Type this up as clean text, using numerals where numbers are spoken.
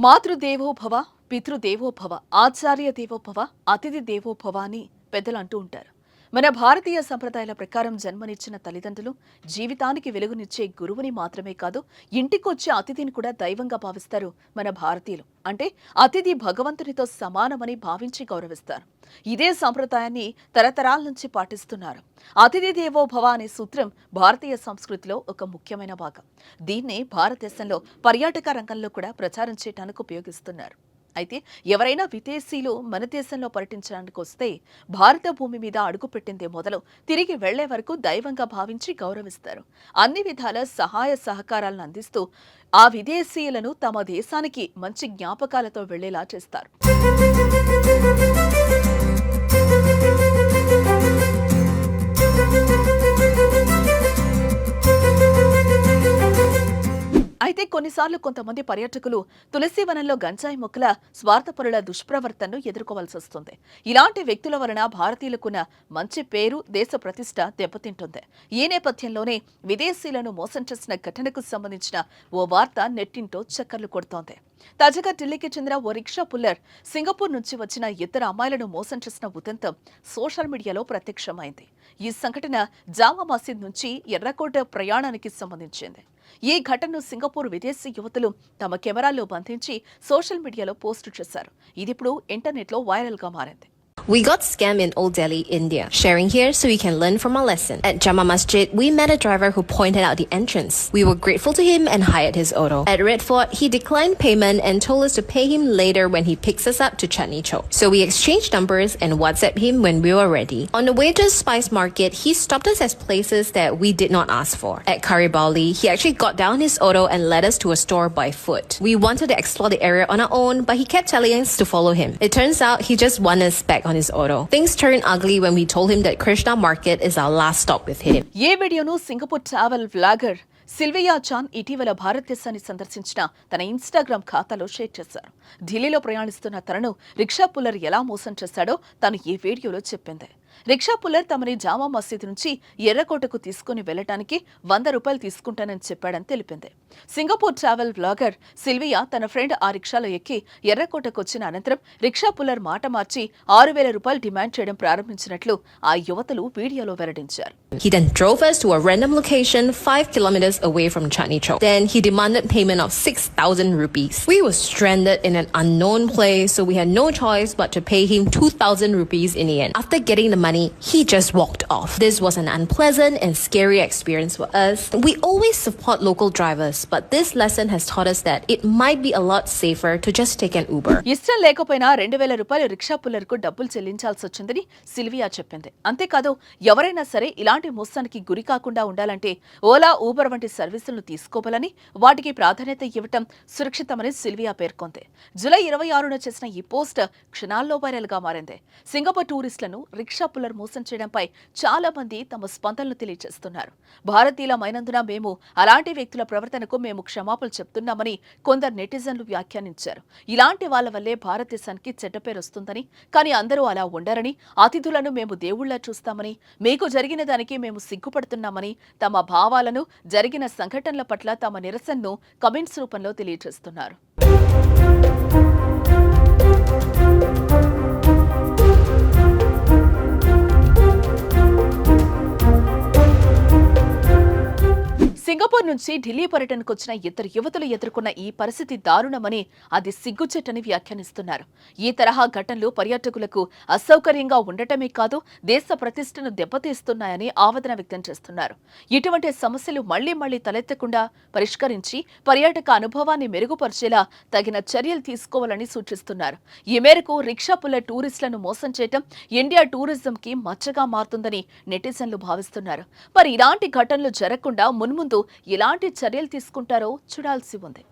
మాతృదేవో భవ, పితృదేవో భవ, ఆచార్య దేవో భవ, అతిథి దేవో భవ అని పెద్దలు అంటూ ఉంటారు. మన భారతీయ సంప్రదాయాల ప్రకారం జన్మనిచ్చిన తల్లిదండ్రులు జీవితానికి వెలుగునిచ్చే గురువుని మాత్రమే కాదు, ఇంటికొచ్చే అతిథిని కూడా దైవంగా భావిస్తారు మన భారతీయులు. అంటే అతిథి భగవంతునితో సమానమని భావించి గౌరవిస్తారు. ఇదే సంప్రదాయాన్ని తరతరాల నుంచి పాటిస్తున్నారు. అతిథి దేవో భవ అనే సూత్రం భారతీయ సంస్కృతిలో ఒక ముఖ్యమైన భాగం. దీన్నే భారతదేశంలో పర్యాటక రంగంలో కూడా ప్రచారం చేయడానికి ఉపయోగిస్తున్నారు. అయితే ఎవరైనా విదేశీయులు మన దేశంలో పర్యటించడానికి వస్తే భారత భూమి మీద అడుగుపెట్టిందే మొదలు తిరిగి వెళ్లే వరకు దైవంగా భావించి గౌరవిస్తారు. అన్ని విధాల సహాయ సహకారాలను అందిస్తూ ఆ విదేశీయులను తమ దేశానికి మంచి జ్ఞాపకాలతో వెళ్లేలా చేస్తారు. అయితే కొన్నిసార్లు కొంతమంది పర్యాటకులు తులసివనంలో గంజాయి మొక్కల స్వార్థపరుల దుష్ప్రవర్తనను ఎదుర్కోవాల్సి వస్తుంది. ఇలాంటి వ్యక్తుల వలన భారతీయులకున్న మంచి పేరు, దేశ ప్రతిష్ట దెబ్బతింటుంది. ఈ నేపథ్యంలోనే విదేశీయులను మోసం చేసిన ఘటనకు సంబంధించిన ఓ వార్త నెట్టింటో చక్కర్లు కొడుతోంది. తాజాగా ఢిల్లీకి చెందిన ఓ రిక్షా పుల్లర్ సింగపూర్ నుంచి వచ్చిన ఇద్దరు అమ్మాయిలను మోసం చేసిన ఉదంతం సోషల్ మీడియాలో ప్రత్యక్షమైంది. ఈ సంఘటన జామా మసీద్ నుంచి ఎర్రకోట ప్రయాణానికి సంబంధించింది. ఈ ఘటనను సింగపూర్ విదేశీ యువతులు తమ కెమెరాల్లో బంధించి సోషల్ మీడియాలో పోస్టు చేశారు. ఇది ఇప్పుడు ఇంటర్నెట్లో వైరల్ గా మారింది. We got scammed in Old Delhi, India. Sharing here so we can learn from our lesson. At Jama Masjid, we met a driver who pointed out the entrance. We were grateful to him and hired his auto. At Red Fort, he declined payment and told us to pay him later when he picks us up to Chandni Chowk. So we exchanged numbers and WhatsApp him when we were ready. On the way to the spice market, he stopped us at places that we did not ask for. At Karibali, he actually got down his auto and led us to a store by foot. We wanted to explore the area on our own, but he kept telling us to follow him. It turns out he just won us back on his auto. Things turned ugly when we told him that Krishna Market is our last stop with him. ఈ వీడియోను Singapore travel vlogger Sylvia చాన్ ఇటీవల భారతదేశాన్ని సందర్శించిన తన Instagram ఖాతాలో share చేశారు. ఢిల్లీలో ప్రయాణిస్తున్న తనను రిక్షా పుల్లర్ ఎలా మోసం చేశాడో తను ఈ వీడియోలో చెప్పింది. రిక్షా పుల్లర్ తమని జామా మసీద్ నుంచి ఎర్రకోటకు తీసుకుని వెళ్లడానికి ₹100 తీసుకుంటానని చెప్పాడని తెలిపింది. సింగపూర్ ట్రావెల్ వ్లాగర్ సిల్వియా తన ఫ్రెండ్ ఆ రిక్షాలో ఎక్కి ఎర్రకోటకు వచ్చిన అనంతరం రిక్షా పుల్లర్ మాట మార్చి ₹6,000 డిమాండ్ చేయడం ప్రారంభించినట్లు ఆ యువతులు వీడియోలో వెల్లడించారు. He then drove us to a random location 5 kilometers away from Chandni Chowk. Then he demanded payment of 6,000 rupees. We were stranded in an unknown place, so we had no choice but to pay him 2,000 rupees in the end. After getting the money, he just walked off. This was an unpleasant and scary experience for us. We always support local drivers, but this lesson has taught us that it might be a lot safer to just take an Uber. ఇష్టం లేకపోయినా ₹2,000 rickshaw puller కు డబ్బులు చెల్లించాల్సి వచ్చిందని Sylvia చెప్పింది. అంతేకాదు, ఎవరైనా సరే ఇలాంటి మోసానికి గురి కాకుండా ఉండాలంటే ఓలా, ఊబర్ వంటి సర్వీసులను తీసుకోవాలని, వాటికి ప్రాధాన్యత ఇవ్వటం సురక్షితమని సిల్వియా పేర్కొంది. జూలై 26న చేసిన ఈ పోస్ట్ క్షణాల్లో వైరల్ గా మారింది. సింగపూర్ టూరిస్టులను రిక్షా పుల్లర్ మోసం చేయడంపై చాలా మంది తమ స్పందనలు తెలియజేస్తున్నారు. భారతీయులమైనందున మేము అలాంటి వ్యక్తుల ప్రవర్తనకు మేము క్షమాపణలు చెప్తున్నామని కొందరు నెటిజన్లు వ్యాఖ్యానించారు. ఇలాంటి వాళ్ల వల్లే భారతదేశానికి చెడ్డ పేరు వస్తుందని, కానీ అందరూ అలా ఉండరని, అతిథులను మేము దేవుళ్లా చూస్తామని, మీకు జరిగిన దానికి మేము సిగ్గుపడుతున్నామని తమ భావాలను, జరిగిన సంఘటనల పట్ల తమ నిరసనను కమెంట్స్ రూపంలో తెలియజేస్తున్నారు. సింగపూర్ నుంచి ఢిల్లీ పర్యటనకు వచ్చిన ఇద్దరు యువతులు ఎదుర్కొన్న ఈ పరిస్థితి దారుణమని, అది సిగ్గుచెట్టని వ్యాఖ్యానిస్తున్నారు. ఈ తరహా ఘటనలు పర్యాటకులకు అసౌకర్యంగా ఉండటమే కాదు, దేశ ప్రతిష్టను దెబ్బతీస్తున్నాయని ఆవేదన వ్యక్తం చేస్తున్నారు. ఇటువంటి సమస్యలు మళ్లీ తలెత్తకుండా పరిష్కరించి పర్యాటక అనుభవాన్ని మెరుగుపరిచేలా తగిన చర్యలు తీసుకోవాలని సూచిస్తున్నారు. ఈ మేరకు రిక్షా పుల్లర్ టూరిస్టులను మోసం చేయటం ఇండియా టూరిజంకి మచ్చగా మారుతుందని నెటిజన్లు భావిస్తున్నారు. మరి ఇలాంటి ఘటనలు జరగకుండా మున్ముందు ఎలాంటి చర్యలు తీసుకుంటారో చూడాల్సి ఉంది.